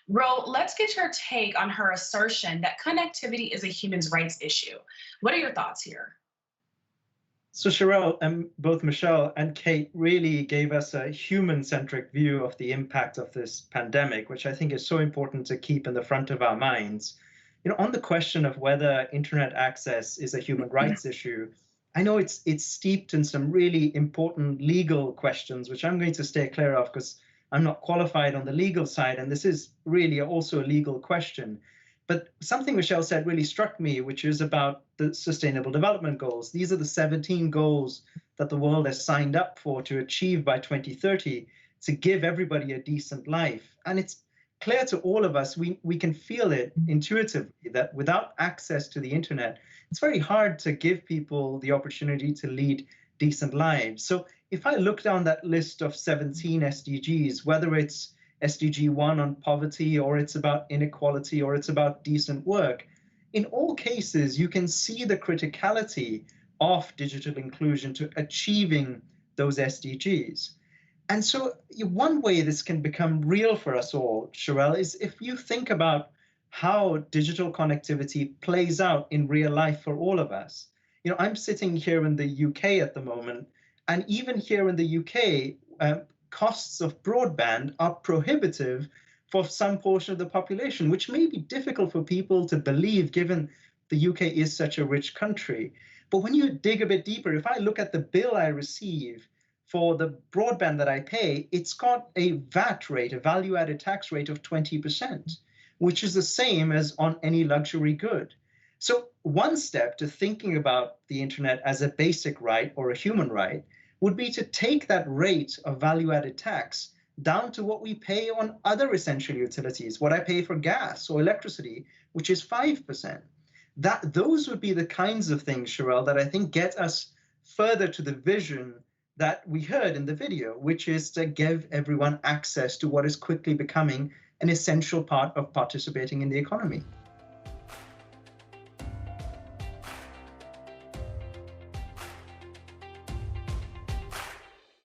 Ro, let's get your take on her assertion that connectivity is a human rights issue. What are your thoughts here? So Sherrell and both Michelle and Kate really gave us a human-centric view of the impact of this pandemic, which I think is so important to keep in the front of our minds. On the question of whether internet access is a human rights issue, I know it's steeped in some really important legal questions, which I'm going to stay clear of because I'm not qualified on the legal side, and this is really also a legal question. But something Michelle said really struck me, which is about the Sustainable Development Goals. These are the 17 goals that the world has signed up for to achieve by 2030 to give everybody a decent life. And it's clear to all of us, we can feel it intuitively that without access to the internet, it's very hard to give people the opportunity to lead decent lives. So if I look down that list of 17 SDGs, whether it's SDG 1 on poverty, or it's about inequality, or it's about decent work, in all cases, you can see the criticality of digital inclusion to achieving those SDGs. And so one way this can become real for us all, Sherelle, is if you think about how digital connectivity plays out in real life for all of us. I'm sitting here in the UK at the moment, and even here in the UK, costs of broadband are prohibitive for some portion of the population, which may be difficult for people to believe given the UK is such a rich country. But when you dig a bit deeper, if I look at the bill I receive for the broadband that I pay, it's got a VAT rate, a value added tax rate of 20%, which is the same as on any luxury good. So one step to thinking about the internet as a basic right or a human right would be to take that rate of value added tax down to what we pay on other essential utilities, what I pay for gas or electricity, which is 5%. Those would be the kinds of things, Sherelle, that I think get us further to the vision that we heard in the video, which is to give everyone access to what is quickly becoming an essential part of participating in the economy.